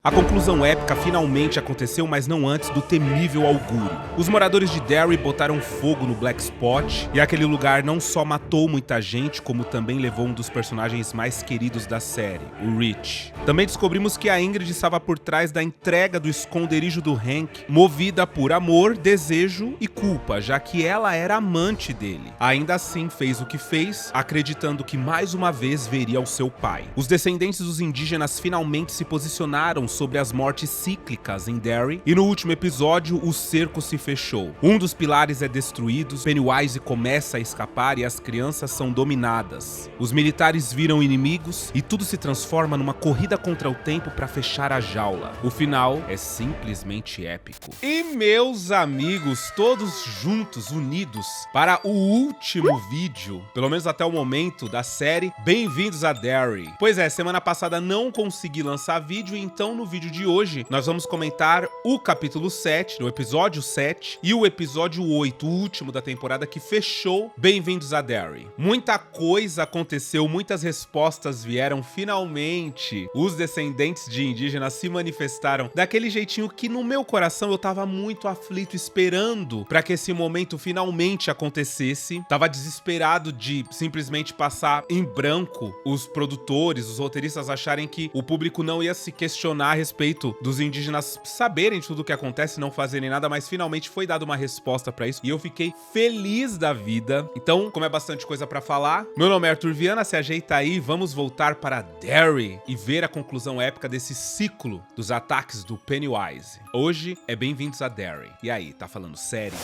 A conclusão épica finalmente aconteceu, mas não antes do temível augúrio. Os moradores de Derry botaram fogo no Black Spot, e aquele lugar não só matou muita gente, como também levou um dos personagens mais queridos da série, o Rich. Também descobrimos que a Ingrid estava por trás da entrega do esconderijo do Hank, movida por amor, desejo e culpa, já que ela era amante dele. Ainda assim fez o que fez, acreditando que mais uma vez veria o seu pai. Os descendentes dos indígenas finalmente se posicionaram sobre as mortes cíclicas em Derry, e no último episódio o cerco se fechou. Um dos pilares é destruído, Pennywise começa a escapar e as crianças são dominadas. Os militares viram inimigos e tudo se transforma numa corrida contra o tempo para fechar a jaula. O final é simplesmente épico. E meus amigos, todos juntos, unidos, para o último vídeo, pelo menos até o momento da série, bem-vindos a Derry. Pois é, semana passada não consegui lançar vídeo, então no vídeo de hoje, nós vamos comentar o capítulo 7, o episódio 7, e o episódio 8, o último da temporada, que fechou Bem-vindos a Derry. Muita coisa aconteceu, muitas respostas vieram finalmente. Os descendentes de indígenas se manifestaram daquele jeitinho que no meu coração eu tava muito aflito, esperando para que esse momento finalmente acontecesse. Tava desesperado de simplesmente passar em branco os produtores, os roteiristas acharem que o público não ia se questionar a respeito dos indígenas saberem de tudo o que acontece e não fazerem nada, mas finalmente foi dada uma resposta pra isso e eu fiquei feliz da vida. Então, como é bastante coisa pra falar, meu nome é Arthur Viana, se ajeita aí, vamos voltar para Derry e ver a conclusão épica desse ciclo dos ataques do Pennywise. Hoje é Bem-vindos a Derry. E aí, tá falando sério?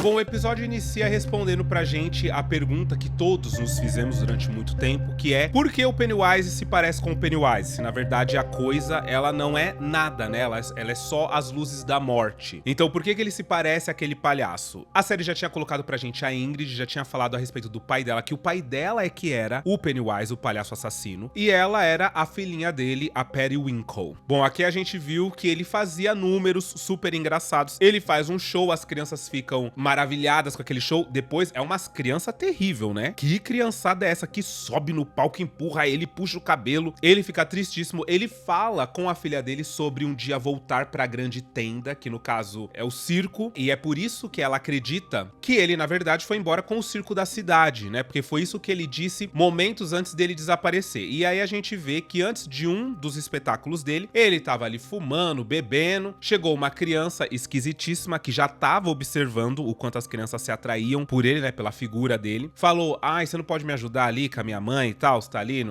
Bom, o episódio inicia respondendo pra gente a pergunta que todos nos fizemos durante muito tempo, que é: por que o Pennywise se parece com o Pennywise? Se na verdade a coisa, ela não é nada, né? Ela é só as luzes da morte. Então por que ele se parece àquele palhaço? A série já tinha colocado pra gente a Ingrid, já tinha falado a respeito do pai dela, que o pai dela é que era o Pennywise, o palhaço assassino, e ela era a filhinha dele, a Periwinkle. Bom, aqui a gente viu que ele fazia números super engraçados. Ele faz um show, as crianças ficam maravilhadas com aquele show. Depois é umas criança terrível, né? Que criançada é essa que sobe no palco, empurra ele, puxa o cabelo, ele fica tristíssimo. Ele fala com a filha dele sobre um dia voltar pra grande tenda, que no caso é o circo, e é por isso que ela acredita que ele na verdade foi embora com o circo da cidade, né? Porque foi isso que ele disse momentos antes dele desaparecer. E aí a gente vê que antes de um dos espetáculos dele, ele tava ali fumando, bebendo, chegou uma criança esquisitíssima que já tava observando o quanto as crianças se atraíam por ele, né, pela figura dele. Falou: ai, você não pode me ajudar ali com a minha mãe e tal, você tá ali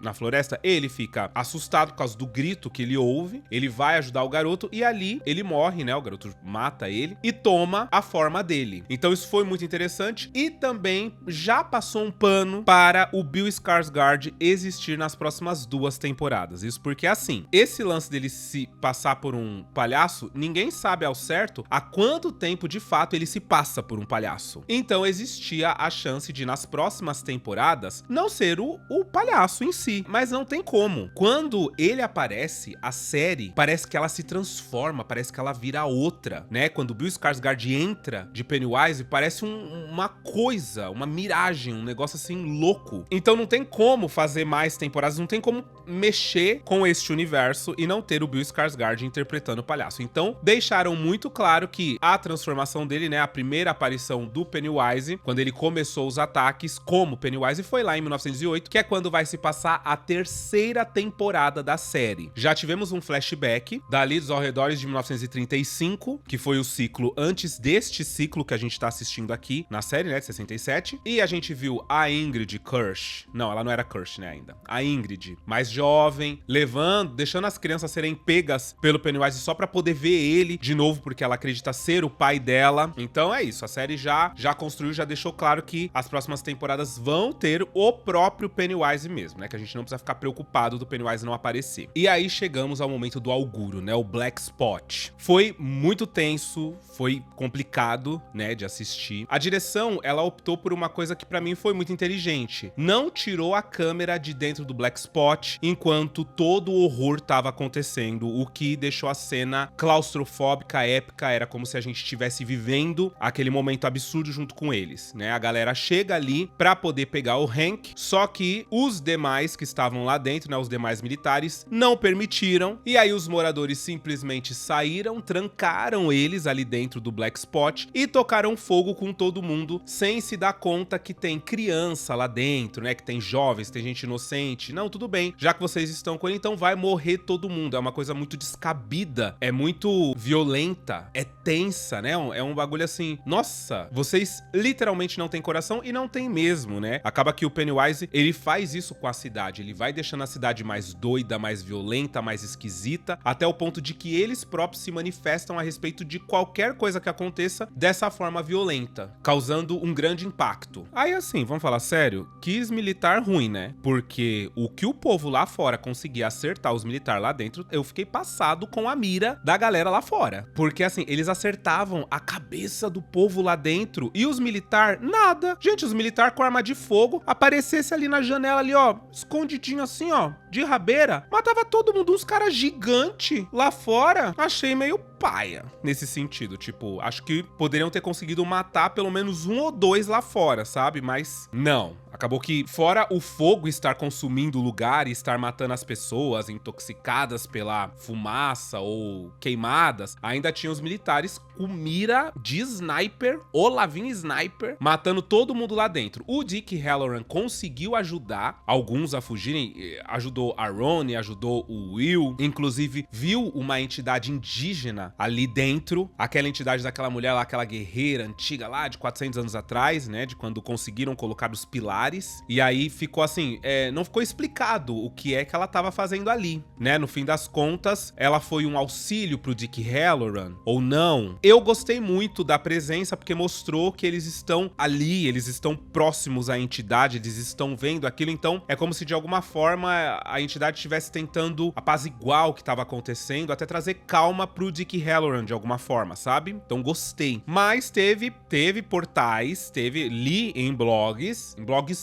na floresta? Ele fica assustado por causa do grito que ele ouve, ele vai ajudar o garoto e ali ele morre, né, o garoto mata ele e toma a forma dele. Então isso foi muito interessante e também já passou um pano para o Bill Skarsgård existir nas próximas 2 temporadas. Isso porque assim, esse lance dele se passar por um palhaço, ninguém sabe ao certo há quanto tempo de fato ele se passa por um palhaço. Então existia a chance de nas próximas temporadas não ser o palhaço em si, mas não tem como. Quando ele aparece, a série parece que ela se transforma, parece que ela vira outra, né? Quando o Bill Skarsgård entra de Pennywise, parece uma coisa, uma miragem, um negócio assim louco. Então não tem como fazer mais temporadas, não tem como mexer com este universo e não ter o Bill Skarsgård interpretando o palhaço. Então deixaram muito claro que a transformação dele, né, a primeira aparição do Pennywise, quando ele começou os ataques como Pennywise, foi lá em 1908, que é quando vai se passar a 3ª temporada da série. Já tivemos um flashback dali dos arredores de 1935, que foi o ciclo antes deste ciclo que a gente tá assistindo aqui na série, né, de 67, e a gente viu a Ingrid Kirsch, não, ela não era Kirsch, né, ainda, a Ingrid, mais jovem, deixando as crianças serem pegas pelo Pennywise só pra poder ver ele de novo, porque ela acredita ser o pai dela. Então é isso, a série já construiu, já deixou claro que as próximas temporadas vão ter o próprio Pennywise mesmo, né? Que a gente não precisa ficar preocupado do Pennywise não aparecer. E aí chegamos ao momento do augúrio, né? O Black Spot. Foi muito tenso, foi complicado, né, de assistir. A direção, ela optou por uma coisa que pra mim foi muito inteligente. Não tirou a câmera de dentro do Black Spot enquanto todo o horror tava acontecendo, o que deixou a cena claustrofóbica, épica, era como se a gente estivesse vivendo aquele momento absurdo junto com eles, né? A galera chega ali pra poder pegar o Hank, só que os demais que estavam lá dentro, né, os demais militares, não permitiram, e aí os moradores simplesmente saíram, trancaram eles ali dentro do Black Spot e tocaram fogo com todo mundo, sem se dar conta que tem criança lá dentro, né, que tem jovens, tem gente inocente. Não, tudo bem, já que vocês estão com ele, então vai morrer todo mundo. É uma coisa muito descabida, é muito violenta, é tensa, né, é um bagulho assim, nossa, vocês literalmente não têm coração e não tem mesmo, né? Acaba que o Pennywise, ele faz isso com a cidade, ele vai deixando a cidade mais doida, mais violenta, mais esquisita, até o ponto de que eles próprios se manifestam a respeito de qualquer coisa que aconteça dessa forma violenta, causando um grande impacto. Aí assim, vamos falar sério, quis militar ruim, né? Porque o que o povo lá fora conseguia acertar os militares lá dentro, eu fiquei passado com a mira da galera lá fora. Porque assim, eles acertavam a cabeça do povo lá dentro e os militares, nada. Gente, os militares com arma de fogo, aparecesse ali na janela ali, ó, escondidinho assim, ó, de rabeira, matava todo mundo, uns caras gigantes lá fora. Achei meio paia nesse sentido, tipo, acho que poderiam ter conseguido matar pelo menos um ou dois lá fora, sabe? Mas não. Acabou que, fora o fogo estar consumindo o lugar e estar matando as pessoas intoxicadas pela fumaça ou queimadas, ainda tinha os militares com mira de sniper, Olavin Sniper, matando todo mundo lá dentro. O Dick Halloran conseguiu ajudar alguns a fugirem, ajudou a Ronnie, ajudou o Will, inclusive viu uma entidade indígena ali dentro, aquela entidade daquela mulher lá, aquela guerreira antiga lá de 400 anos atrás, né, de quando conseguiram colocar os pilares. E aí ficou assim, não ficou explicado o que é que ela tava fazendo ali, né? No fim das contas, ela foi um auxílio pro Dick Halloran, ou não? Eu gostei muito da presença, porque mostrou que eles estão ali, eles estão próximos à entidade, eles estão vendo aquilo, então é como se de alguma forma a entidade estivesse tentando apaziguar o que estava acontecendo, até trazer calma pro Dick Halloran de alguma forma, sabe? Então gostei. Mas teve portais, li em blogs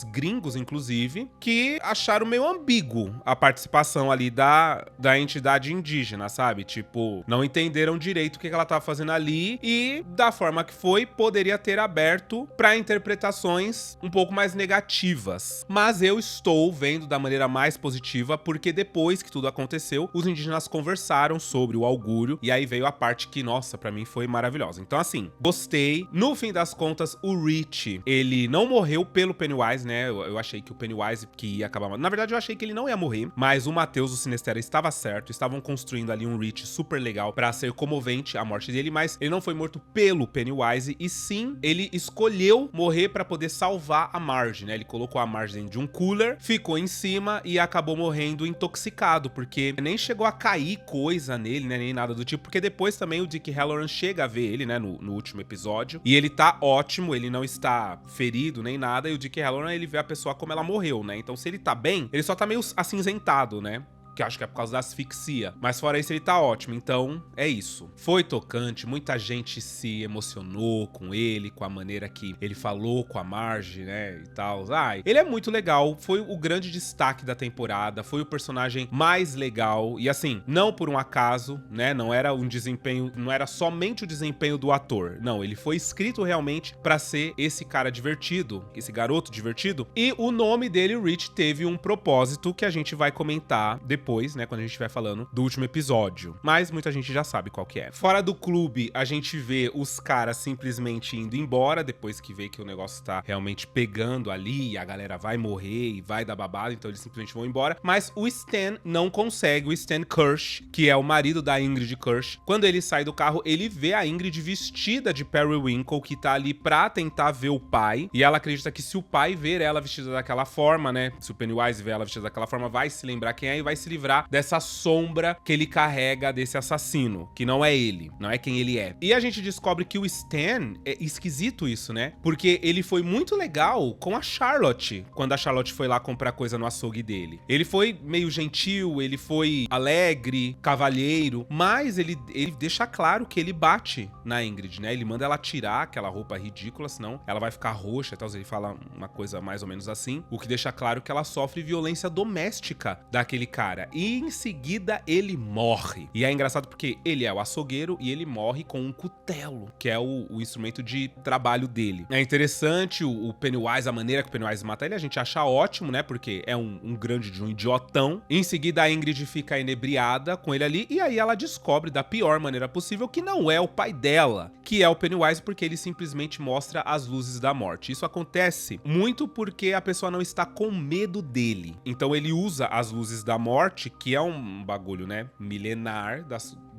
gringos, inclusive, que acharam meio ambíguo a participação ali da entidade indígena, sabe? Tipo, não entenderam direito o que ela tava fazendo ali e, da forma que foi, poderia ter aberto pra interpretações um pouco mais negativas. Mas eu estou vendo da maneira mais positiva, porque depois que tudo aconteceu, os indígenas conversaram sobre o augúrio e aí veio a parte que, nossa, pra mim foi maravilhosa. Então, assim, gostei. No fim das contas, o Rich, ele não morreu pelo Pennywise, né? Eu achei que o Pennywise que ia acabar... Na verdade, eu achei que ele não ia morrer, mas o Matheus, o Sinestero, estava certo. Estavam construindo ali um Rich super legal pra ser comovente a morte dele, mas ele não foi morto pelo Pennywise, e sim, ele escolheu morrer pra poder salvar a Marge, né? Ele colocou a Marge dentro de um cooler, ficou em cima e acabou morrendo intoxicado, porque nem chegou a cair coisa nele, né? Nem nada do tipo, porque depois também o Dick Halloran chega a ver ele, né? No último episódio, e ele tá ótimo, ele não está ferido nem nada, e o Dick Halloran, ele vê a pessoa como ela morreu, né? Então, se ele tá bem, ele só tá meio acinzentado, né? Que acho que é por causa da asfixia. Mas fora isso, ele tá ótimo. Então, é isso. Foi tocante, muita gente se emocionou com ele, com a maneira que ele falou com a Marge, né, e tal. Ai, ele é muito legal, foi o grande destaque da temporada, foi o personagem mais legal. E assim, não por um acaso, né, não era um desempenho, não era somente o desempenho do ator. Não, ele foi escrito realmente pra ser esse cara divertido, esse garoto divertido. E o nome dele, Rich, teve um propósito que a gente vai comentar depois, né, quando a gente estiver falando do último episódio. Mas muita gente já sabe qual que é. Fora do clube, a gente vê os caras simplesmente indo embora, depois que vê que o negócio tá realmente pegando ali, e a galera vai morrer e vai dar babado, então eles simplesmente vão embora. Mas o Stan não consegue, o Stan Kirsch, que é o marido da Ingrid Kirsch, quando ele sai do carro, ele vê a Ingrid vestida de Periwinkle, que tá ali pra tentar ver o pai, e ela acredita que se o pai ver ela vestida daquela forma, né, se o Pennywise ver ela vestida daquela forma, vai se lembrar quem é e vai se livrar dessa sombra que ele carrega desse assassino, que não é ele, não é quem ele é. E a gente descobre que o Stan, é esquisito isso, né? Porque ele foi muito legal com a Charlotte, quando a Charlotte foi lá comprar coisa no açougue dele. Ele foi meio gentil, ele foi alegre, cavalheiro, mas ele deixa claro que ele bate na Ingrid, né? Ele manda ela tirar aquela roupa ridícula, senão ela vai ficar roxa e tal. Ele fala uma coisa mais ou menos assim, o que deixa claro que ela sofre violência doméstica daquele cara. hora. E em seguida ele morre. E é engraçado porque ele é o açougueiro e ele morre com um cutelo, que é o instrumento de trabalho dele. É interessante o Pennywise, a maneira que o Pennywise mata ele, a gente acha ótimo, né? Porque é um grande de um idiotão. Em seguida a Ingrid fica inebriada com ele ali e aí ela descobre da pior maneira possível que não é o pai dela, que é o Pennywise, porque ele simplesmente mostra as luzes da morte. Isso acontece muito porque a pessoa não está com medo dele. Então ele usa as luzes da morte, que é um bagulho, né, milenar,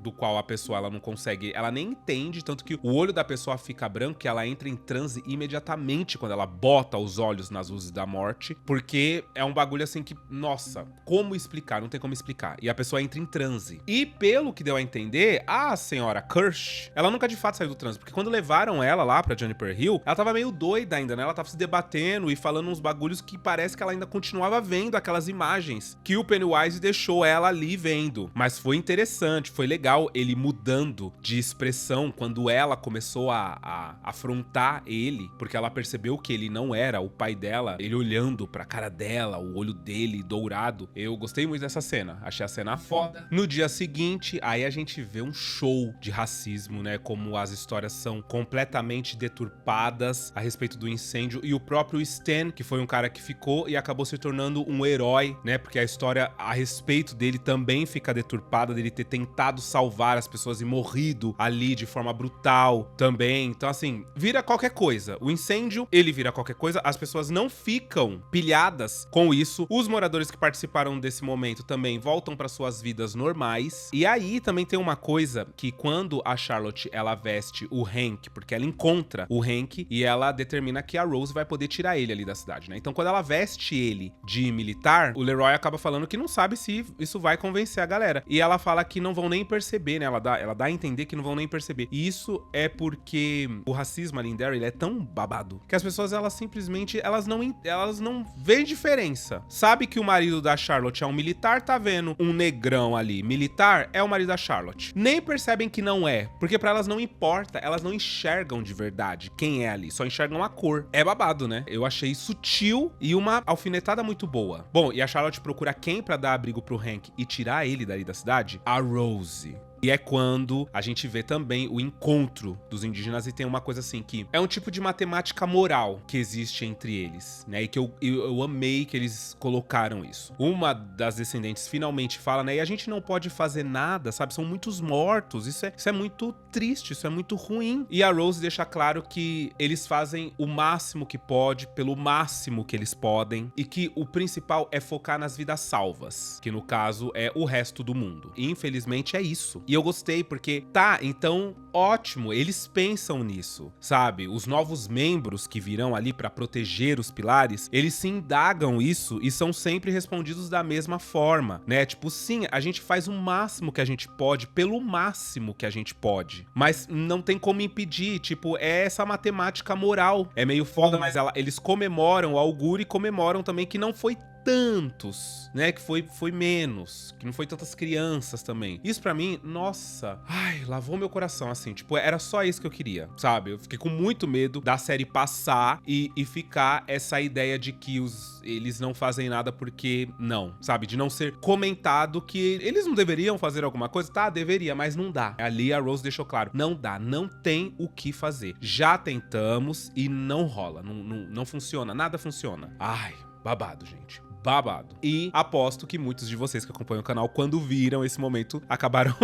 do qual a pessoa ela não consegue, ela nem entende, tanto que o olho da pessoa fica branco, que ela entra em transe imediatamente quando ela bota os olhos nas luzes da morte, porque é um bagulho assim que, nossa, como explicar? Não tem como explicar. E a pessoa entra em transe. E pelo que deu a entender, a senhora Kirsch, ela nunca de fato saiu do transe, porque quando levaram ela lá pra Juniper Hill, ela tava meio doida ainda, né? Ela tava se debatendo e falando uns bagulhos que parece que ela ainda continuava vendo aquelas imagens que o Pennywise deixou ela ali vendo. Mas foi interessante, foi legal ele mudando de expressão quando ela começou a afrontar ele, porque ela percebeu que ele não era o pai dela, ele olhando pra cara dela, o olho dele dourado. Eu gostei muito dessa cena, achei a cena foda. No dia seguinte, aí a gente vê um show de racismo, né, como as histórias são completamente deturpadas a respeito do incêndio, e o próprio Stan, que foi um cara que ficou e acabou se tornando um herói, né, porque a história a respeito dele também fica deturpada, dele ter tentado salvar as pessoas e morrido ali de forma brutal também. Então, assim, vira qualquer coisa. O incêndio, ele vira qualquer coisa. As pessoas não ficam pilhadas com isso. Os moradores que participaram desse momento também voltam para suas vidas normais. E aí também tem uma coisa que quando a Charlotte, ela veste o Hank, porque ela encontra o Hank e ela determina que a Rose vai poder tirar ele ali da cidade, né? Então, quando ela veste ele de militar, o Leroy acaba falando que não sabe se isso vai convencer a galera. E ela fala que não vão nem perceber, né? Ela dá a entender que não vão nem perceber. E isso é porque o racismo ali em Derry, ele é tão babado que as pessoas, elas simplesmente, elas não veem diferença. Sabe que o marido da Charlotte é um militar, tá vendo um negrão ali. Militar é o marido da Charlotte. Nem percebem que não é, porque pra elas não importa, elas não enxergam de verdade quem é ali, só enxergam a cor. É babado, né? Eu achei sutil e uma alfinetada muito boa. Bom, e a Charlotte procura quem pra dar abrigo pro Hank e tirar ele dali da cidade? A Rose. E é quando a gente vê também o encontro dos indígenas e tem uma coisa assim que é um tipo de matemática moral que existe entre eles, né? E que eu amei que eles colocaram isso. Uma das descendentes finalmente fala, né? E a gente não pode fazer nada, sabe? São muitos mortos, isso é muito triste, isso é muito ruim. E a Rose deixa claro que eles fazem o máximo que pode, pelo máximo que eles podem, e que o principal é focar nas vidas salvas, que no caso é o resto do mundo. E infelizmente é isso. E eu gostei porque, tá, então, ótimo, eles pensam nisso, sabe? Os novos membros que virão ali pra proteger os pilares, eles se indagam isso e são sempre respondidos da mesma forma, né? Tipo, sim, a gente faz o máximo que a gente pode, pelo máximo que a gente pode, mas não tem como impedir, tipo, é essa matemática moral. É meio foda, mas eles comemoram o auguro e comemoram também que não foi tantos, né, que foi menos, que não foi tantas crianças também. Isso pra mim, nossa, ai, lavou meu coração, assim, tipo, era só isso que eu queria, sabe? Eu fiquei com muito medo da série passar e ficar essa ideia de que eles não fazem nada porque não, sabe? De não ser comentado que eles não deveriam fazer alguma coisa, tá? Deveria, mas não dá. Ali a Rose deixou claro, não dá, não tem o que fazer. Já tentamos e não rola, não funciona, nada funciona. Ai, babado, gente. Babado. E aposto que muitos de vocês que acompanham o canal, quando viram esse momento, acabaram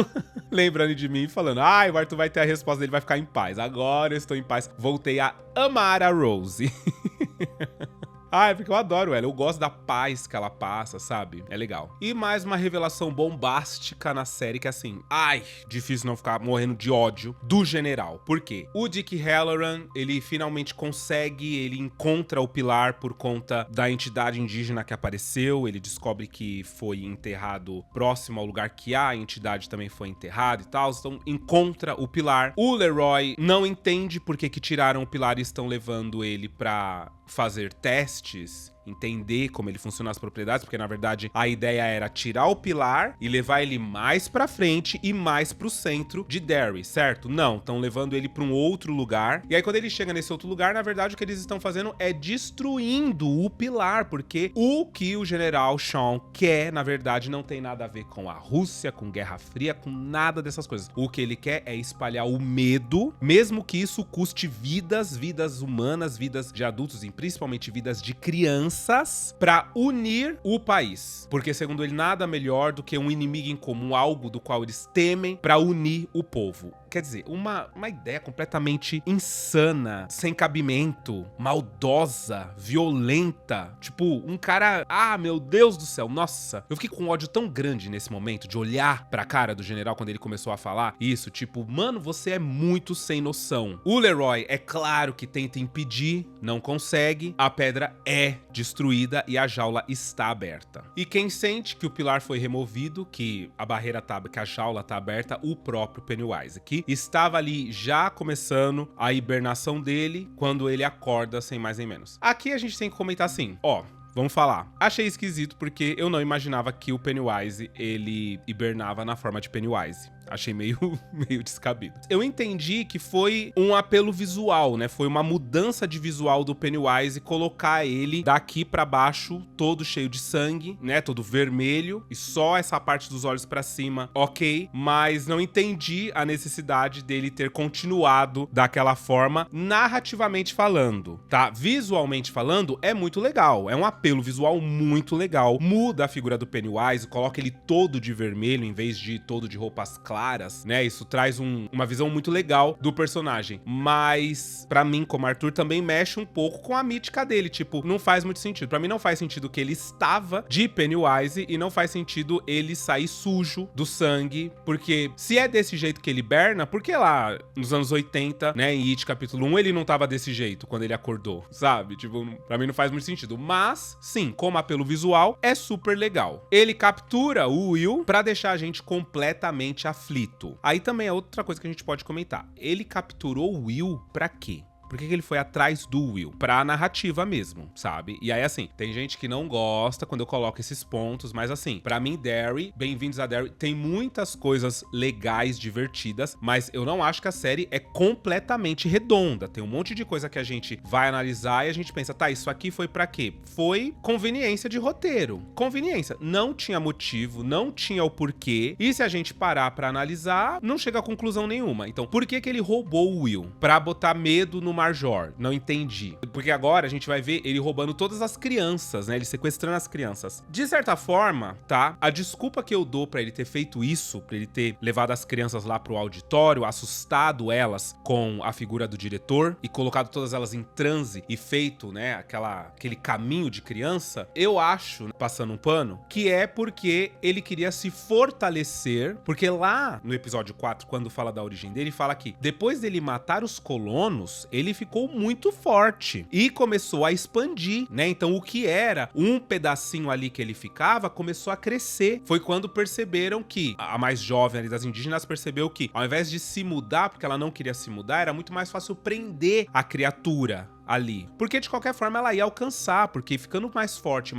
lembrando de mim e falando: ai, o Arthur vai ter a resposta dele, vai ficar em paz. Agora eu estou em paz. Voltei a amar a Rose. Ah, é porque eu adoro ela, eu gosto da paz que ela passa, sabe? É legal. E mais uma revelação bombástica na série que, assim, ai, difícil não ficar morrendo de ódio do general. Por quê? O Dick Halloran, ele finalmente consegue, ele encontra o pilar por conta da entidade indígena que apareceu, ele descobre que foi enterrado próximo ao lugar que a entidade também foi enterrada e tal, então encontra o pilar. O Leroy não entende por que tiraram o pilar e estão levando ele pra fazer testes entender como ele funciona as propriedades, porque na verdade a ideia era tirar o pilar e levar ele mais pra frente e mais pro centro de Derry, certo? Não, estão levando ele pra um outro lugar. E aí quando ele chega nesse outro lugar, na verdade o que eles estão fazendo é destruindo o pilar, porque o que o general Sean quer, na verdade, não tem nada a ver com a Rússia, com Guerra Fria, com nada dessas coisas. O que ele quer é espalhar o medo, mesmo que isso custe vidas humanas, vidas de adultos e principalmente vidas de crianças, pra unir o país. Porque, segundo ele, nada melhor do que um inimigo em comum, algo do qual eles temem, pra unir o povo. Quer dizer, uma ideia completamente insana, sem cabimento, maldosa, violenta. Tipo, um cara... Ah, meu Deus do céu, nossa. Eu fiquei com um ódio tão grande nesse momento de olhar pra cara do general quando ele começou a falar isso. Tipo, mano, você é muito sem noção. O Leroy, é claro que tenta impedir, não consegue. A pedra é destruída e a jaula está aberta. E quem sente que o pilar foi removido, que a barreira tá, que a jaula tá aberta, o próprio Pennywise, que estava ali já começando a hibernação dele quando ele acorda, sem mais nem menos. Aqui a gente tem que comentar assim, ó, vamos falar. Achei esquisito porque eu não imaginava que o Pennywise, ele hibernava na forma de Pennywise. Achei meio descabido. Eu entendi que foi um apelo visual, né? Foi uma mudança de visual do Pennywise, colocar ele daqui pra baixo, todo cheio de sangue, né? Todo vermelho, e só essa parte dos olhos pra cima, ok. Mas não entendi a necessidade dele ter continuado daquela forma, narrativamente falando, tá? Visualmente falando, é muito legal. É um apelo visual muito legal. Muda a figura do Pennywise, coloca ele todo de vermelho, em vez de todo de roupas claras, né? Isso traz uma visão muito legal do personagem. Mas, pra mim, como Arthur, também mexe um pouco com a mítica dele. Tipo, não faz muito sentido. Pra mim, não faz sentido que ele estava de Pennywise e não faz sentido ele sair sujo do sangue. Porque se é desse jeito que ele hiberna, por que lá nos anos 80, né, em It capítulo 1, ele não tava desse jeito quando ele acordou, sabe? Tipo, pra mim não faz muito sentido. Mas, sim, como apelo visual, é super legal. Ele captura o Will pra deixar a gente completamente aflito. Aí também é outra coisa que a gente pode comentar. Ele capturou o Will pra quê? Por que ele foi atrás do Will? Pra narrativa mesmo, sabe? E aí, assim, tem gente que não gosta quando eu coloco esses pontos, mas assim, pra mim, Derry, Bem-vindos a Derry, tem muitas coisas legais, divertidas, mas eu não acho que a série é completamente redonda. Tem um monte de coisa que a gente vai analisar e a gente pensa, tá, isso aqui foi pra quê? Foi conveniência de roteiro. Conveniência. Não tinha motivo, não tinha o porquê, e se a gente parar pra analisar, não chega a conclusão nenhuma. Então, por que ele roubou o Will? Pra botar medo no Major, não entendi. Porque agora a gente vai ver ele roubando todas as crianças, né? Ele sequestrando as crianças. De certa forma, tá? A desculpa que eu dou pra ele ter feito isso, pra ele ter levado as crianças lá pro auditório, assustado elas com a figura do diretor e colocado todas elas em transe e feito, né, aquele caminho de criança, eu acho, passando um pano, que é porque ele queria se fortalecer, porque lá no episódio 4, quando fala da origem dele, fala que depois dele matar os colonos, ele ficou muito forte e começou a expandir, né? Então o que era um pedacinho ali que ele ficava começou a crescer. Foi quando perceberam que a mais jovem ali das indígenas percebeu que ao invés de se mudar, porque ela não queria se mudar, era muito mais fácil prender a criatura ali. Porque de qualquer forma ela ia alcançar, porque ficando mais forte,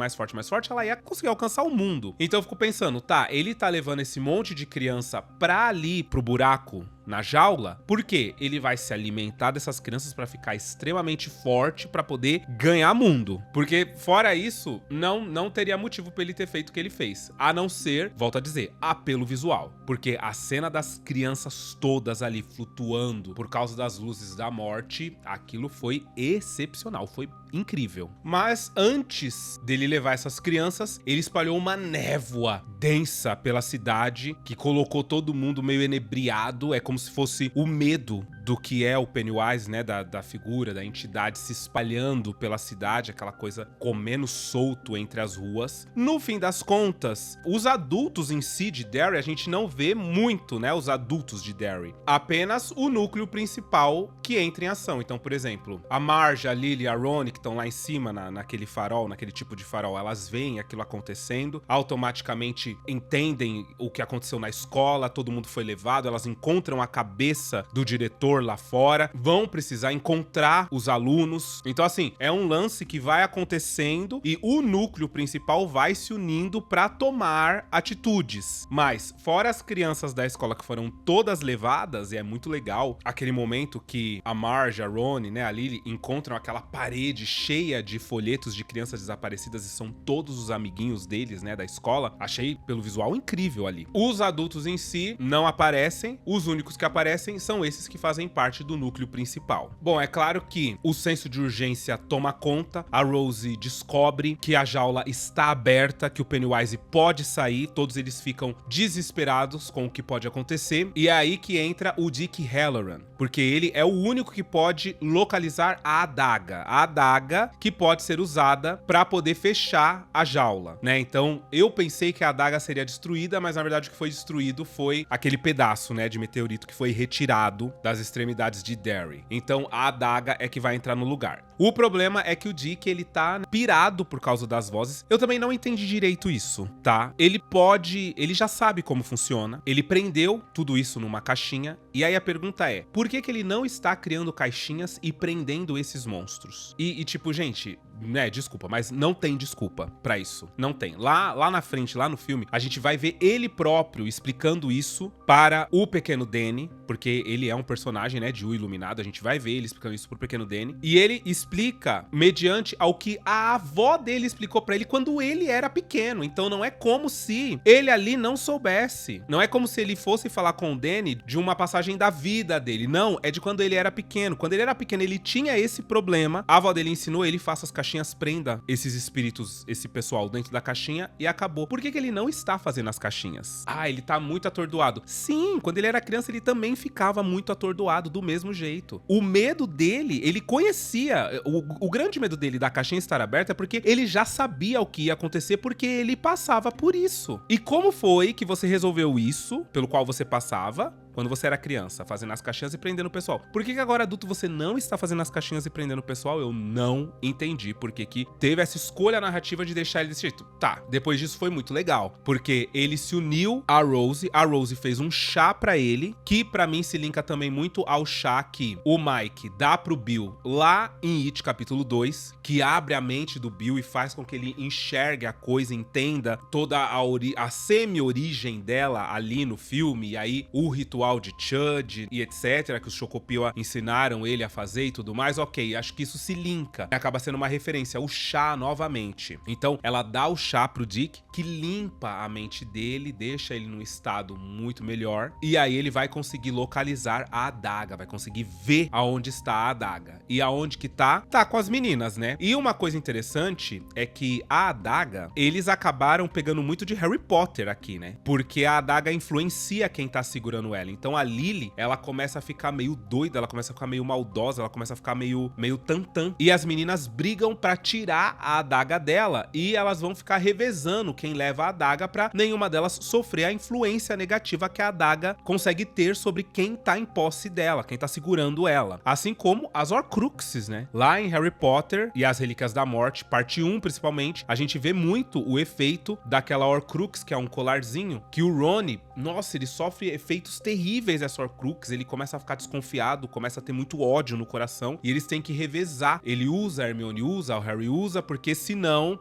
ela ia conseguir alcançar o mundo. Então eu fico pensando, tá, ele tá levando esse monte de criança pra ali, pro buraco, na jaula, porque ele vai se alimentar dessas crianças pra ficar extremamente forte pra poder ganhar mundo. Porque fora isso, não teria motivo pra ele ter feito o que ele fez. A não ser, volto a dizer, apelo visual. Porque a cena das crianças todas ali flutuando por causa das luzes da morte, aquilo foi excepcional, foi incrível. Mas antes dele levar essas crianças, ele espalhou uma névoa densa pela cidade que colocou todo mundo meio enebriado. É como se fosse o medo do que é o Pennywise, né, da figura, da entidade se espalhando pela cidade, aquela coisa comendo solto entre as ruas. No fim das contas, os adultos em si de Derry, a gente não vê muito, né, os adultos de Derry. Apenas o núcleo principal que entra em ação. Então, por exemplo, a Marge, a Lily e a Ronnie, que estão lá em cima, naquele farol, naquele tipo de farol, elas veem aquilo acontecendo, automaticamente entendem o que aconteceu na escola, todo mundo foi levado, elas encontram a cabeça do diretor setor lá fora, vão precisar encontrar os alunos. Então, assim, é um lance que vai acontecendo e o núcleo principal vai se unindo pra tomar atitudes. Mas, fora as crianças da escola que foram todas levadas, e é muito legal aquele momento que a Marge, a Roni, né, a Lily, encontram aquela parede cheia de folhetos de crianças desaparecidas e são todos os amiguinhos deles, né, da escola. Achei, pelo visual, incrível ali. Os adultos em si não aparecem, os únicos que aparecem são esses que fazem parte do núcleo principal. Bom, é claro que o senso de urgência toma conta, a Rose descobre que a jaula está aberta, que o Pennywise pode sair, todos eles ficam desesperados com o que pode acontecer, e é aí que entra o Dick Hallorann, porque ele é o único que pode localizar a adaga que pode ser usada para poder fechar a jaula, né? Então, eu pensei que a adaga seria destruída, mas na verdade o que foi destruído foi aquele pedaço, né, de meteorito que foi retirado das extremidades de Derry. Então, a adaga é que vai entrar no lugar. O problema é que o Dick, ele tá pirado por causa das vozes. Eu também não entendi direito isso, tá? Ele já sabe como funciona, ele prendeu tudo isso numa caixinha, e aí a pergunta é, por que ele não está criando caixinhas e prendendo esses monstros? E tipo, gente, né, desculpa, mas não tem desculpa pra isso. Não tem. Lá na frente, lá no filme, a gente vai ver ele próprio explicando isso para o pequeno Danny, porque ele é um personagem, né, de O Iluminado, a gente vai ver ele explicando isso pro pequeno Danny, e ele explica mediante ao que a avó dele explicou pra ele quando ele era pequeno. Então não é como se ele ali não soubesse. Não é como se ele fosse falar com o Danny de uma passagem da vida dele. Não, é de quando ele era pequeno. Quando ele era pequeno, ele tinha esse problema. A avó dele ensinou ele, faça as caixinhas, prenda esses espíritos, esse pessoal dentro da caixinha e acabou. Por que ele não está fazendo as caixinhas? Ah, ele tá muito atordoado. Sim, quando ele era criança, ele também ficava muito atordoado do mesmo jeito. O medo dele, ele conhecia. O grande medo dele da caixinha estar aberta é porque ele já sabia o que ia acontecer, porque ele passava por isso. E como foi que você resolveu isso, pelo qual você passava, quando você era criança, fazendo as caixinhas e prendendo o pessoal? Por que agora adulto você não está fazendo as caixinhas e prendendo o pessoal? Eu não entendi por que teve essa escolha narrativa de deixar ele desse jeito. Tá, depois disso foi muito legal, porque ele se uniu a Rose fez um chá pra ele, que pra mim se linka também muito ao chá que o Mike dá pro Bill lá em It capítulo 2, que abre a mente do Bill e faz com que ele enxergue a coisa, entenda toda a semi-origem dela ali no filme, e aí o ritual de Chud e etc, que os Chocopiwa ensinaram ele a fazer e tudo mais. Ok, acho que isso se linka, acaba sendo uma referência, o chá novamente. Então ela dá o chá pro Dick, que limpa a mente dele, deixa ele num estado muito melhor, e aí ele vai conseguir localizar a adaga, vai conseguir ver aonde está a adaga. E aonde que tá? Tá com as meninas, né? E uma coisa interessante é que a adaga, eles acabaram pegando muito de Harry Potter aqui, né? Porque a adaga influencia quem tá segurando ela. Então a Lily, ela começa a ficar meio doida, ela começa a ficar meio maldosa, ela começa a ficar meio tantã. E as meninas brigam pra tirar a adaga dela, e elas vão ficar revezando quem leva a adaga pra nenhuma delas sofrer a influência negativa que a adaga consegue ter sobre quem tá em posse dela, quem tá segurando ela. Assim como as Horcruxes, né? Lá em Harry Potter e as Relíquias da Morte, parte 1 principalmente, a gente vê muito o efeito daquela Horcrux, que é um colarzinho, que o Rony, nossa, ele sofre efeitos terríveis dessa Horcrux, ele começa a ficar desconfiado, começa a ter muito ódio no coração, e eles têm que revezar. Ele usa, a Hermione usa, o Harry usa, porque senão,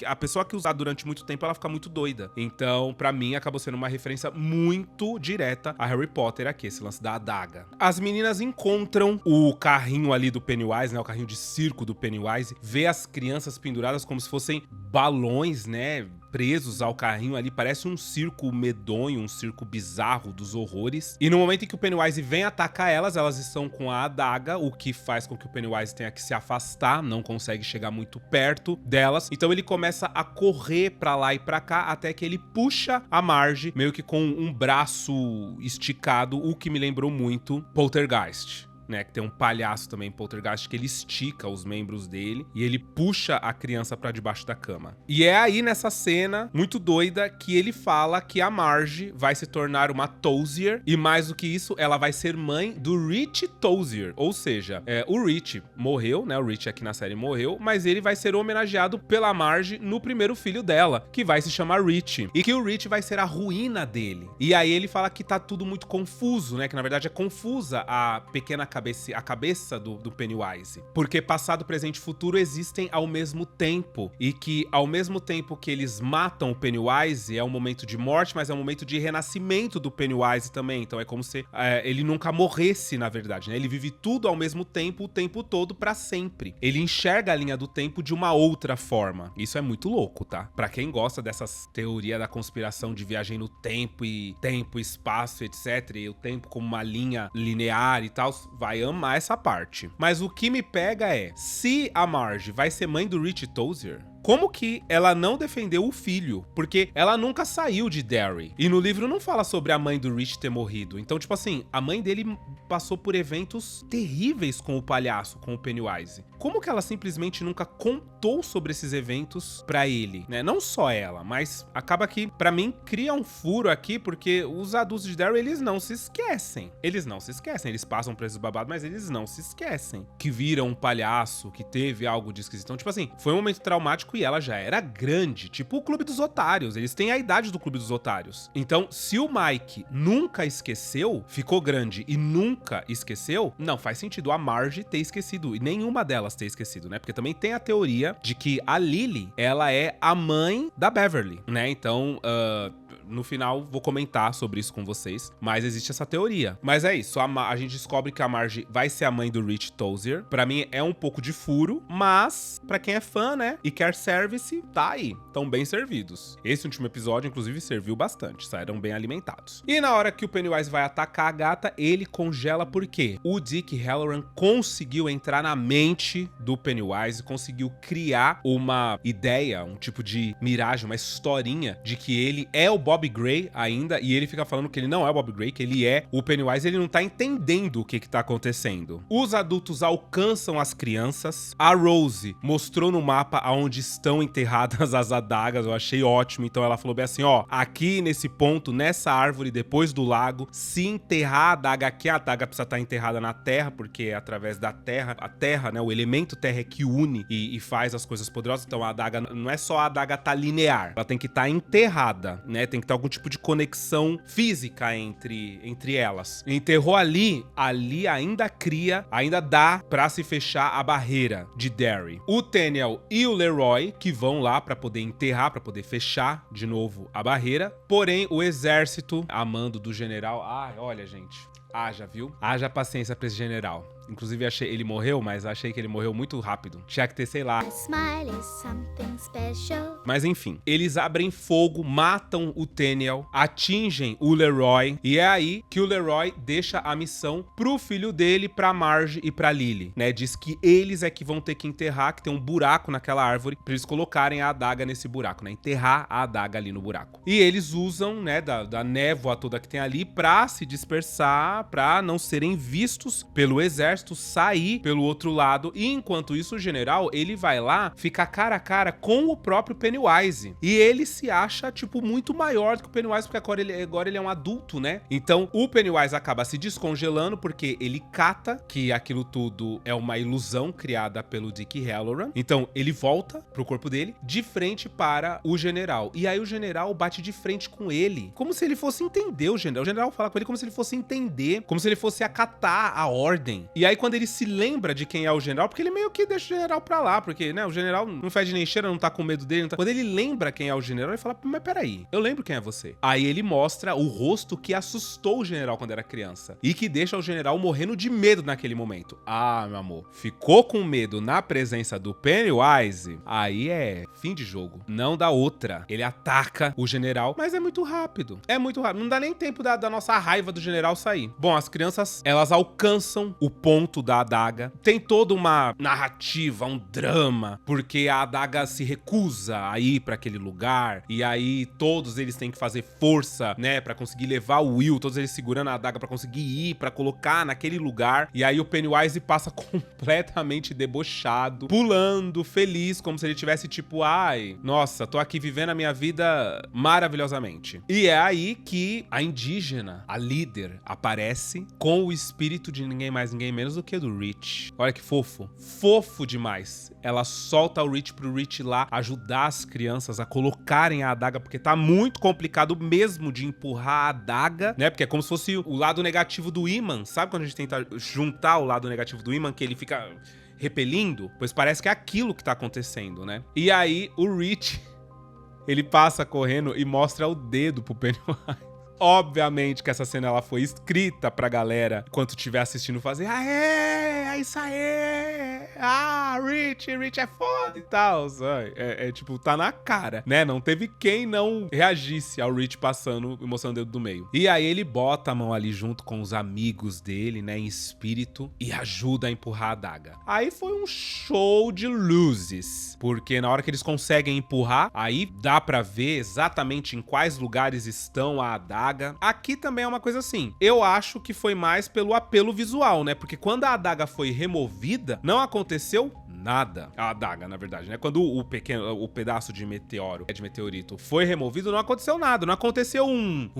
a pessoa que usar durante muito tempo, ela fica muito doida. Então, pra mim, acabou sendo uma referência muito direta a Harry Potter aqui, esse lance da adaga. As meninas encontram o carrinho ali do Pennywise, né, o carrinho de circo do Pennywise, vê as crianças penduradas como se fossem balões, né, presos ao carrinho ali, parece um circo medonho, um circo bizarro dos horrores. E no momento em que o Pennywise vem atacar elas, elas estão com a adaga, o que faz com que o Pennywise tenha que se afastar, não consegue chegar muito perto delas. Então ele começa a correr pra lá e pra cá, até que ele puxa a Marge, meio que com um braço esticado, o que me lembrou muito Poltergeist. né? Que tem um palhaço também, poltergeist, que ele estica os membros dele e ele puxa a criança pra debaixo da cama. E é aí nessa cena muito doida que ele fala que a Marge vai se tornar uma Tozier e mais do que isso, ela vai ser mãe do Rich Tozier. Ou seja, o Rich morreu, né? O Rich aqui na série morreu, mas ele vai ser homenageado pela Marge no primeiro filho dela, que vai se chamar Rich. E que o Rich vai ser a ruína dele. E aí ele fala que tá tudo muito confuso, né? Que na verdade é confusa a pequena cabeça, a cabeça do Pennywise. Porque passado, presente e futuro existem ao mesmo tempo. E que ao mesmo tempo que eles matam o Pennywise, é um momento de morte, mas é um momento de renascimento do Pennywise também. Então é como se ele nunca morresse, na verdade, né? Ele vive tudo ao mesmo tempo, o tempo todo, pra sempre. Ele enxerga a linha do tempo de uma outra forma. Isso é muito louco, tá? Pra quem gosta dessas teorias da conspiração de viagem no tempo, espaço, etc. E o tempo como uma linha linear e tal, vai amar essa parte. Mas o que me pega é, se a Marge vai ser mãe do Rich Tozier, como que ela não defendeu o filho? Porque ela nunca saiu de Derry. E no livro não fala sobre a mãe do Rich ter morrido. Então, tipo assim, a mãe dele passou por eventos terríveis com o palhaço, com o Pennywise. Como que ela simplesmente nunca contou sobre esses eventos pra ele, né? Não só ela, mas acaba que, pra mim, cria um furo aqui, porque os adultos de Derry, eles não se esquecem. Eles não se esquecem. Eles passam por esses babados, mas eles não se esquecem. Que viram um palhaço, que teve algo de esquisito. Então, tipo assim, foi um momento traumático e ela já era grande, tipo o Clube dos Otários. Eles têm a idade do Clube dos Otários. Então, se o Mike nunca esqueceu, ficou grande e nunca esqueceu, não faz sentido a Marge ter esquecido e nenhuma delas ter esquecido, né? Porque também tem a teoria de que a Lily, ela é a mãe da Beverly, né? Então, no final, vou comentar sobre isso com vocês, mas existe essa teoria. Mas é isso, a gente descobre que a Marge vai ser a mãe do Rich Tozier. Pra mim é um pouco de furo, mas pra quem é fã, né, e quer service, tá aí, tão bem servidos. Esse último episódio, inclusive, serviu bastante, saíram bem alimentados. E na hora que o Pennywise vai atacar a gata, ele congela porque o Dick Hallorann conseguiu entrar na mente do Pennywise, conseguiu criar uma ideia, um tipo de miragem, uma historinha de que ele é o Bob Gray ainda, e ele fica falando que ele não é o Bob Gray, que ele é o Pennywise, ele não tá entendendo o que tá acontecendo. Os adultos alcançam as crianças, a Rose mostrou no mapa aonde estão enterradas as adagas, eu achei ótimo, então ela falou bem assim, ó, aqui nesse ponto, nessa árvore, depois do lago, se enterrar a adaga aqui, a adaga precisa estar enterrada na terra, porque é através da terra, a terra, né, o elemento terra é que une e faz as coisas poderosas, então a adaga, não é só a adaga tá linear, ela tem que estar enterrada, né, tem que ter algum tipo de conexão física entre elas. Enterrou ali ainda dá pra se fechar a barreira de Derry. O Teniel e o Leroy que vão lá pra poder enterrar, pra poder fechar de novo a barreira, porém o exército, a mando do general, olha gente, haja, viu? Haja paciência pra esse general. Inclusive, ele morreu, mas achei que ele morreu muito rápido. Tinha que ter, sei lá. Mas enfim, eles abrem fogo, matam o Teniel, atingem o Leroy, e é aí que o Leroy deixa a missão pro filho dele, pra Marge e pra Lily, né? Diz que eles é que vão ter que enterrar, que tem um buraco naquela árvore, pra eles colocarem a adaga nesse buraco, né? Enterrar a adaga ali no buraco. E eles usam, né, da névoa toda que tem ali pra se dispersar, pra não serem vistos pelo exército, sair pelo outro lado, e enquanto isso o general, ele vai lá ficar cara a cara com o próprio Pennywise, e ele se acha, tipo, muito maior do que o Pennywise, porque agora ele é um adulto, né? Então o Pennywise acaba se descongelando, porque ele cata que aquilo tudo é uma ilusão criada pelo Dick Hallorann, então ele volta pro corpo dele, de frente para o general, e aí o general bate de frente com ele, como se ele fosse entender o general fala com ele como se ele fosse entender, como se ele fosse acatar a ordem, e aí quando ele se lembra de quem é o general, porque ele meio que deixa o general pra lá, porque, né, o general não fede nem cheira, não tá com medo dele, Quando ele lembra quem é o general, ele fala, mas peraí, eu lembro quem é você. Aí ele mostra o rosto que assustou o general quando era criança, e que deixa o general morrendo de medo naquele momento. meu amor, ficou com medo na presença do Pennywise, aí é fim de jogo, não dá outra. Ele ataca o general, mas é muito rápido, não dá nem tempo da nossa raiva do general sair. Bom, as crianças, elas alcançam o ponto ponto da adaga. Tem toda uma narrativa, um drama, porque a adaga se recusa a ir pra aquele lugar, e aí todos eles têm que fazer força, né, pra conseguir levar o Will, todos eles segurando a adaga pra conseguir ir, pra colocar naquele lugar, e aí o Pennywise passa completamente debochado, pulando, feliz, como se ele tivesse tipo, ai, nossa, tô aqui vivendo a minha vida maravilhosamente. E é aí que a indígena, a líder, aparece com o espírito de ninguém mais, ninguém menos do que do Rich. Olha que fofo. Fofo demais. Ela solta o Rich pro Rich lá ajudar as crianças a colocarem a adaga, porque tá muito complicado mesmo de empurrar a adaga, né? Porque é como se fosse o lado negativo do ímã. Sabe quando a gente tenta juntar o lado negativo do ímã, que ele fica repelindo? Pois parece que é aquilo que tá acontecendo, né? E aí o Rich, ele passa correndo e mostra o dedo pro Pennywise. Obviamente que essa cena ela foi escrita pra galera, enquanto estiver assistindo, fazer aê, é isso aí, Rich é foda e tal. Tipo, tá na cara, né? Não teve quem não reagisse ao Rich passando e mostrando o dedo do meio. E aí ele bota a mão ali junto com os amigos dele, né, em espírito, e ajuda a empurrar a adaga. Aí foi um show de luzes, porque na hora que eles conseguem empurrar, aí dá pra ver exatamente em quais lugares estão a adaga. Aqui também é uma coisa assim, eu acho que foi mais pelo apelo visual, né? Porque quando a adaga foi removida, não aconteceu nada. A adaga, na verdade, né? Quando o pedaço de meteorito foi removido, não aconteceu nada. Não aconteceu um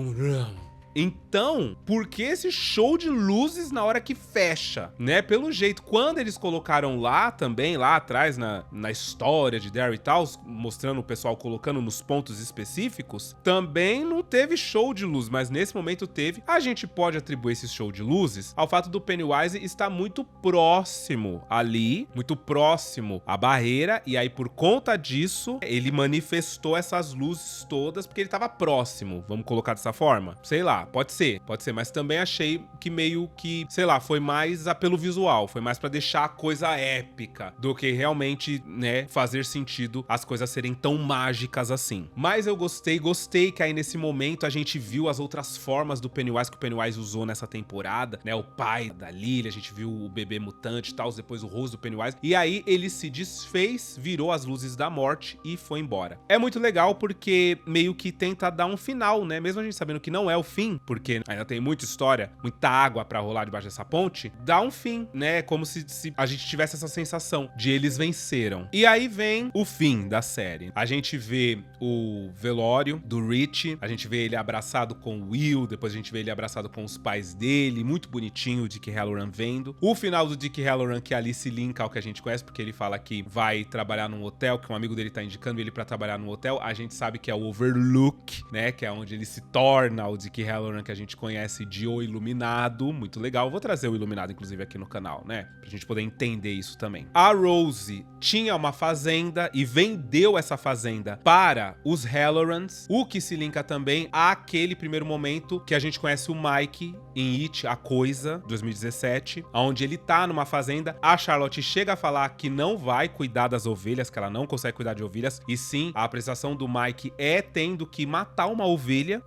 Então, por que esse show de luzes na hora que fecha, né? Pelo jeito, quando eles colocaram lá também, lá atrás na história de Derry e tal, mostrando o pessoal colocando nos pontos específicos, também não teve show de luz, mas nesse momento teve. A gente pode atribuir esse show de luzes ao fato do Pennywise estar muito próximo ali, muito próximo à barreira, e aí por conta disso, ele manifestou essas luzes todas porque ele estava próximo, vamos colocar dessa forma? Sei lá, pode ser, mas também achei que meio que, sei lá, foi mais apelo visual, foi mais pra deixar a coisa épica do que realmente, né, fazer sentido as coisas serem tão mágicas assim. Mas eu gostei que aí nesse momento a gente viu as outras formas do Pennywise que o Pennywise usou nessa temporada, né, o pai da Lily, a gente viu o bebê mutante e tal, depois o rosto do Pennywise, e aí ele se desfez, virou as luzes da morte e foi embora. É muito legal porque meio que tenta dar um final, né, mesmo a gente sabendo que não é o fim, porque ainda tem muita história, muita água pra rolar debaixo dessa ponte, dá um fim, né? Como se a gente tivesse essa sensação de eles venceram. E aí vem o fim da série. A gente vê o velório do Rich, a gente vê ele abraçado com o Will, depois a gente vê ele abraçado com os pais dele, muito bonitinho, o Dick Hallorann vendo. O final do Dick Hallorann, que ali se linka ao que a gente conhece, porque ele fala que vai trabalhar num hotel, que um amigo dele tá indicando ele pra trabalhar num hotel. A gente sabe que é o Overlook, né? Que é onde ele se torna o Dick Hallorann que a gente conhece de O Iluminado, muito legal. Vou trazer o Iluminado, inclusive, aqui no canal, né? Pra gente poder entender isso também. A Rose tinha uma fazenda e vendeu essa fazenda para os Hallorans, o que se linka também àquele primeiro momento que a gente conhece o Mike em It, A Coisa, 2017, onde ele tá numa fazenda, a Charlotte chega a falar que não vai cuidar das ovelhas, que ela não consegue cuidar de ovelhas, e sim, a apresentação do Mike é tendo que matar uma ovelha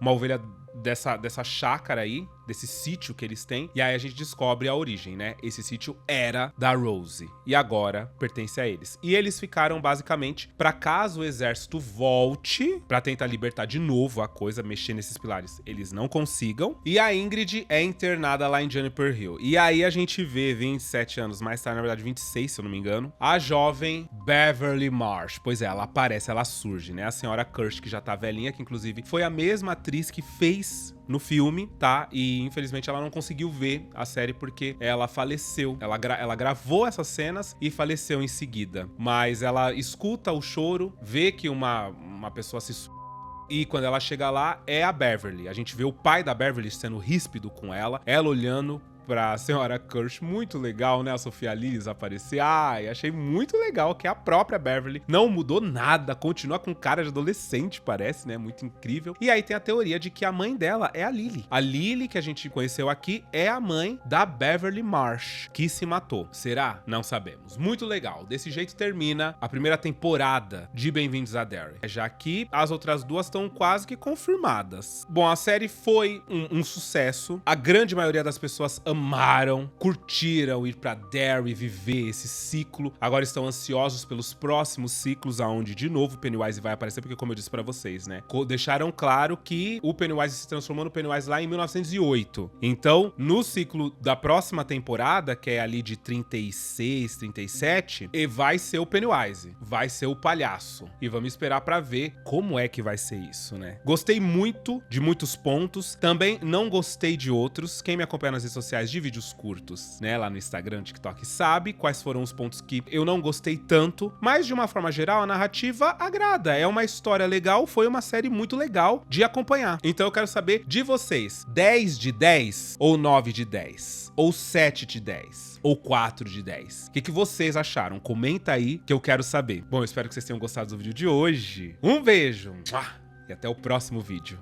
dessa chácara aí, desse sítio que eles têm, e aí a gente descobre a origem, né? Esse sítio era da Rose e agora pertence a eles. E eles ficaram basicamente pra caso o exército volte pra tentar libertar de novo a coisa, mexer nesses pilares, eles não consigam. E a Ingrid é internada lá em Juniper Hill. E aí a gente vê 27 anos mais tarde, na verdade 26, se eu não me engano, a jovem Beverly Marsh. Pois é, ela aparece, ela surge, né? A senhora Kirsch, que já tá velhinha, que inclusive foi a mesma atriz que fez no filme, tá? E infelizmente ela não conseguiu ver a série porque ela faleceu. Ela gravou essas cenas e faleceu em seguida. Mas ela escuta o choro, vê que uma pessoa se... E quando ela chega lá, é a Beverly. A gente vê o pai da Beverly sendo ríspido com ela olhando pra senhora Kirsch. Muito legal, né? A Sofia Lillis aparecer. Ai, achei muito legal que a própria Beverly não mudou nada, continua com cara de adolescente, parece, né? Muito incrível. E aí tem a teoria de que a mãe dela é a Lily. A Lily, que a gente conheceu aqui, é a mãe da Beverly Marsh, que se matou. Será? Não sabemos. Muito legal. Desse jeito termina a primeira temporada de Bem-vindos a Derry. Já que as outras duas estão quase que confirmadas. Bom, a série foi um sucesso. A grande maioria das pessoas amaram, curtiram ir pra Derry viver esse ciclo. Agora estão ansiosos pelos próximos ciclos, aonde de novo o Pennywise vai aparecer, porque como eu disse pra vocês, né, deixaram claro que o Pennywise se transformou no Pennywise lá em 1908. Então, no ciclo da próxima temporada, que é ali de 36, 37, vai ser o Pennywise, vai ser o palhaço. E vamos esperar pra ver como é que vai ser isso, né? Gostei muito de muitos pontos, também não gostei de outros. Quem me acompanha nas redes sociais de vídeos curtos, né, lá no Instagram, TikTok, sabe quais foram os pontos que eu não gostei tanto, mas de uma forma geral a narrativa agrada, é uma história legal, foi uma série muito legal de acompanhar. Então eu quero saber de vocês, 10 de 10 ou 9 de 10? Ou 7 de 10? Ou 4 de 10? O que vocês acharam? Comenta aí que eu quero saber. Bom, eu espero que vocês tenham gostado do vídeo de hoje. Um beijo! E até o próximo vídeo.